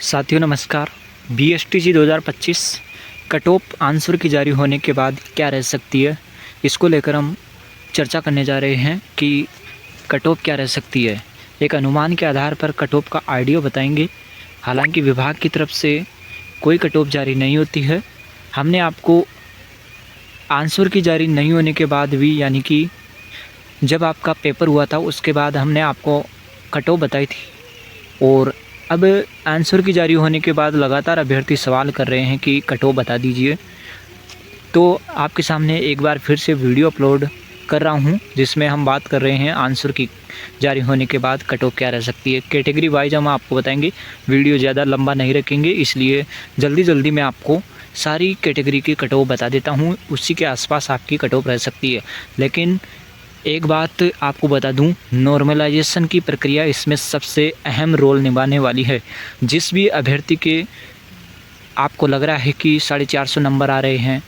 साथियों नमस्कार। BSTG 2025 cut off answer की जारी होने के बाद क्या रह सकती है, इसको लेकर हम चर्चा करने जा रहे हैं कि कट ऑफ क्या रह सकती है। एक अनुमान के आधार पर कट ऑफ का आइडिया बताएंगे। हालांकि विभाग की तरफ से कोई कट ऑफ जारी नहीं होती है। हमने आपको आंसर की जारी नहीं होने के बाद भी, यानी कि जब आपका पेपर हुआ था उसके बाद हमने आपको कट ऑफ बताई थी, और अब आंसर की जारी होने के बाद लगातार अभ्यर्थी सवाल कर रहे हैं कि कट ऑफ बता दीजिए। तो आपके सामने एक बार फिर से वीडियो अपलोड कर रहा हूं, जिसमें हम बात कर रहे हैं आंसर की जारी होने के बाद कट ऑफ क्या रह सकती है। कैटेगरी वाइज हम आपको बताएंगे। वीडियो ज़्यादा लंबा नहीं रखेंगे, इसलिए जल्दी मैं आपको सारी कैटेगरी की कट ऑफ बता देता हूँ। उसी के आसपास आपकी कट ऑफ रह सकती है। लेकिन एक बात आपको बता दूं, नॉर्मलाइजेशन की प्रक्रिया इसमें सबसे अहम रोल निभाने वाली है। जिस भी अभ्यर्थी के आपको लग रहा है कि 450 नंबर आ रहे हैं,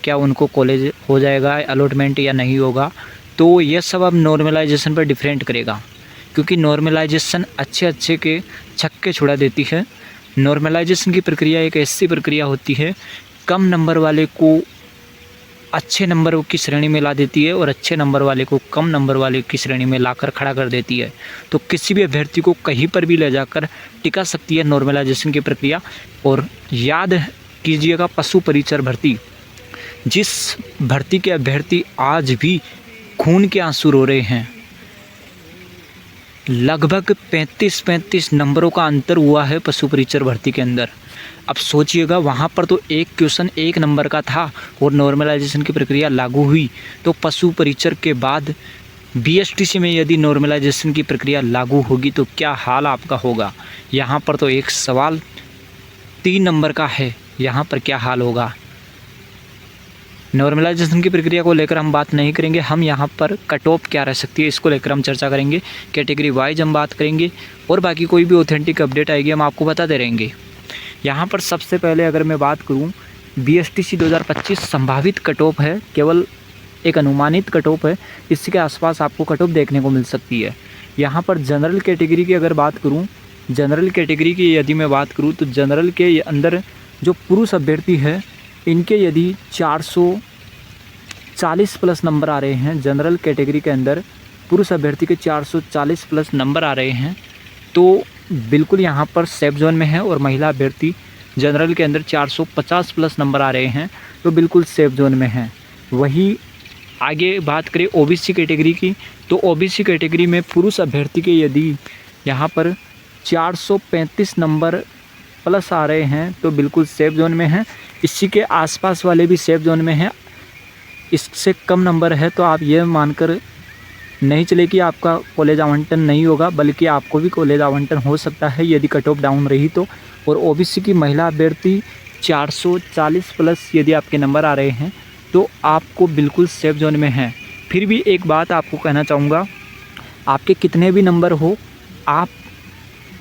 क्या उनको कॉलेज हो जाएगा अलॉटमेंट या नहीं होगा, तो यह सब अब नॉर्मलाइजेशन पर डिफरेंट करेगा। क्योंकि नॉर्मलाइजेशन अच्छे के छक्के छुड़ा देती है। नॉर्मलाइजेशन की प्रक्रिया एक ऐसी प्रक्रिया होती है, कम नंबर वाले को अच्छे नंबरों की श्रेणी में ला देती है और अच्छे नंबर वाले को कम नंबर वाले की श्रेणी में लाकर खड़ा कर देती है। तो किसी भी अभ्यर्थी को कहीं पर भी ले जाकर टिका सकती है नॉर्मलाइजेशन की प्रक्रिया। और याद कीजिएगा, पशु परिचर भर्ती, जिस भर्ती के अभ्यर्थी आज भी खून के आंसू रो रहे हैं, लगभग 35 नंबरों का अंतर हुआ है पशु परिचर भर्ती के अंदर। अब सोचिएगा, वहाँ पर तो एक क्वेश्चन 1 नंबर का था और नॉर्मलाइजेशन की प्रक्रिया लागू हुई। तो पशु परिचर के बाद BSTC में यदि नॉर्मलाइजेशन की प्रक्रिया लागू होगी तो क्या हाल आपका होगा। यहाँ पर तो एक सवाल 3 नंबर का है, यहाँ पर क्या हाल होगा। नॉर्मलाइजेशन की प्रक्रिया को लेकर हम बात नहीं करेंगे। हम यहाँ पर कट ऑफ क्या रह सकती है, इसको लेकर हम चर्चा करेंगे। कैटेगरी वाइज हम बात करेंगे और बाकी कोई भी ऑथेंटिक अपडेट आएगी हम आपको बताते रहेंगे। यहाँ पर सबसे पहले अगर मैं बात करूँ, BSTC 2025 संभावित कट ऑफ है, केवल एक अनुमानित कट ऑफ है। इसी के आसपास आपको कट ऑफ देखने को मिल सकती है। यहाँ पर जनरल कैटेगरी की अगर बात करूँ, जनरल कैटेगरी की यदि मैं बात करूँ तो जनरल के अंदर जो पुरुष अभ्यर्थी है, इनके यदि 440 प्लस नंबर आ रहे हैं, जनरल कैटेगरी के अंदर पुरुष अभ्यर्थी के 440 प्लस नंबर आ रहे हैं, तो बिल्कुल यहाँ पर सेफ जोन में है। और महिला अभ्यर्थी जनरल के अंदर 450 प्लस नंबर आ रहे हैं, तो बिल्कुल सेफ जोन में है। वही आगे बात करें OBC कैटेगरी की, तो OBC कैटेगरी में पुरुष अभ्यर्थी के यदि यहाँ पर 435 नंबर प्लस आ रहे हैं, तो बिल्कुल सेफ जोन में है। इसी के आसपास वाले भी सेफ जोन में हैं। इससे कम नंबर है तो आप ये मानकर नहीं चले कि आपका कॉलेज आवंटन नहीं होगा, बल्कि आपको भी कॉलेज आवंटन हो सकता है यदि कट ऑफ डाउन रही तो। और OBC की महिला अभ्यर्थी 440 प्लस यदि आपके नंबर आ रहे हैं, तो आपको बिल्कुल सेफ जोन में हैं। फिर भी एक बात आपको कहना चाहूँगा, आपके कितने भी नंबर हो, आप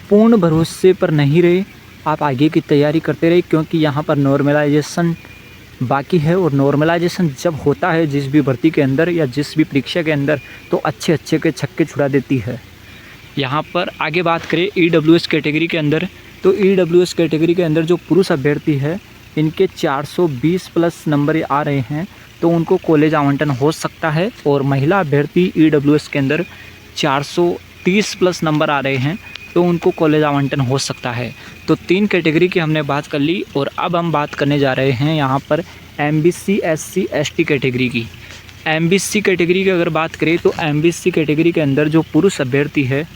पूर्ण भरोसे पर नहीं रहे, आप आगे की तैयारी करते रहे। क्योंकि यहाँ पर नॉर्मलाइजेशन बाकी है, और नॉर्मलाइजेशन जब होता है जिस भी भर्ती के अंदर या जिस भी परीक्षा के अंदर, तो अच्छे के छक्के छुड़ा देती है। यहाँ पर आगे बात करें EWS कैटेगरी के अंदर, तो EWS कैटेगरी के अंदर जो पुरुष अभ्यर्थी है, इनके 420 प्लस नंबर आ रहे हैं, तो उनको कॉलेज आवंटन हो सकता है। और महिला अभ्यर्थी EWS के अंदर 430 प्लस नंबर आ रहे हैं, तो उनको कॉलेज आवंटन हो सकता है। तो 3 कैटेगरी की हमने बात कर ली। और अब हम बात करने जा रहे हैं यहाँ पर MBC SC ST कैटेगरी की। MBC कैटेगरी की अगर बात करें तो MBC कैटेगरी के अंदर जो पुरुष अभ्यर्थी है,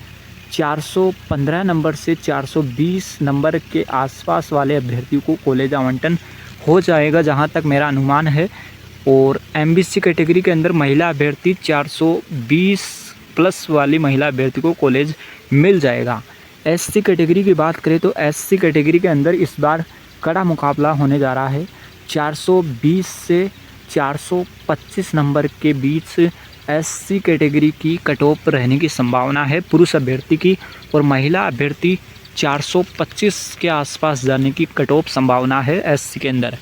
415 नंबर से 420 नंबर के आसपास वाले अभ्यर्थियों को कॉलेज आवंटन हो जाएगा, जहाँ तक मेरा अनुमान है। और MBC कैटेगरी के अंदर महिला अभ्यर्थी 420 प्लस वाली महिला अभ्यर्थी को कॉलेज मिल जाएगा। SC कैटेगरी की बात करें तो SC कैटेगरी के अंदर इस बार कड़ा मुकाबला होने जा रहा है। 420 से 425 नंबर के बीच SC कैटेगरी की कट ऑफ रहने की संभावना है पुरुष अभ्यर्थी की, और महिला अभ्यर्थी 425 के आसपास जाने की कट ऑफ संभावना है SC के अंदर।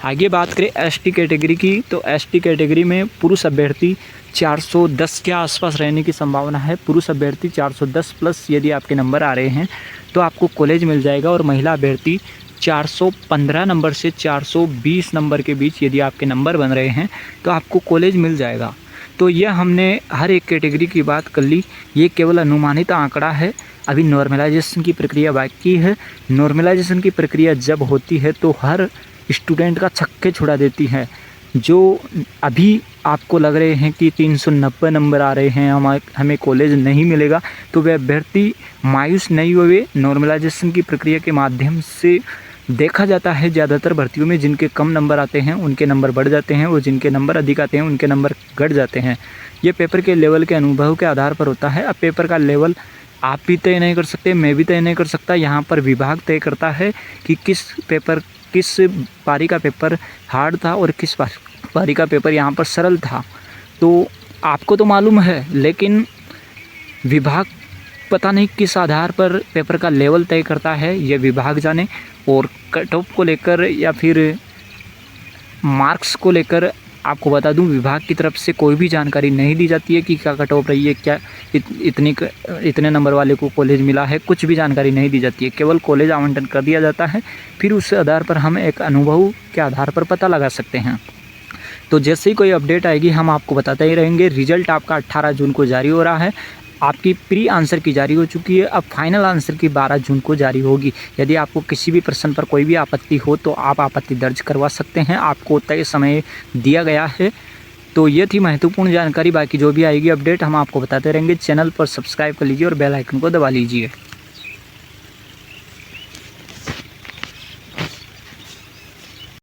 आगे बात करें ST कैटेगरी की, तो ST कैटेगरी में पुरुष अभ्यर्थी 410 के आसपास रहने की संभावना है। पुरुष अभ्यर्थी 410 प्लस यदि आपके नंबर आ रहे हैं तो आपको कॉलेज मिल जाएगा, और महिला अभ्यर्थी 415 नंबर से 420 नंबर के बीच यदि आपके नंबर बन रहे हैं तो आपको कॉलेज मिल जाएगा। तो यह हमने हर एक कैटेगरी की बात कर ली। ये केवल अनुमानित आंकड़ा है, अभी नॉर्मलाइजेशन की प्रक्रिया बाकी है। नॉर्मलाइजेशन की प्रक्रिया जब होती है तो हर स्टूडेंट का छक्के छुड़ा देती है। जो अभी आपको लग रहे हैं कि 390 नंबर आ रहे हैं, हमें कॉलेज नहीं मिलेगा, तो वे अभ्यर्थी मायूस नहीं हुए। नॉर्मलाइजेशन की प्रक्रिया के माध्यम से देखा जाता है ज़्यादातर भर्तियों में जिनके कम नंबर आते हैं उनके नंबर बढ़ जाते हैं, और जिनके नंबर अधिक आते हैं उनके नंबर घट जाते हैं। ये पेपर के लेवल के अनुभव के आधार पर होता है। अब पेपर का लेवल आप भी तय नहीं कर सकते, मैं भी तय नहीं कर सकता। यहाँ पर विभाग तय करता है कि किस पारी का पेपर हार्ड था और किस पारी का पेपर यहाँ पर सरल था। तो आपको तो मालूम है, लेकिन विभाग पता नहीं किस आधार पर पेपर का लेवल तय करता है, ये विभाग जाने। और कट ऑफ को लेकर या फिर मार्क्स को लेकर आपको बता दूं, विभाग की तरफ से कोई भी जानकारी नहीं दी जाती है कि क्या कट ऑफ रही है, क्या इतने नंबर वाले को कॉलेज मिला है, कुछ भी जानकारी नहीं दी जाती है। केवल कॉलेज आवंटन कर दिया जाता है, फिर उस आधार पर हम एक अनुभव के आधार पर पता लगा सकते हैं। तो जैसे ही कोई अपडेट आएगी हम आपको बताते ही रहेंगे। रिजल्ट आपका 18 जून को जारी हो रहा है। आपकी प्री आंसर की जारी हो चुकी है, अब फाइनल आंसर की 12 जून को जारी होगी। यदि आपको किसी भी प्रश्न पर कोई भी आपत्ति हो तो आप आपत्ति दर्ज करवा सकते हैं, आपको तय समय दिया गया है। तो ये थी महत्वपूर्ण जानकारी। बाकी जो भी आएगी अपडेट हम आपको बताते रहेंगे। चैनल पर सब्सक्राइब कर लीजिए और बेल आइकन को दबा लीजिए।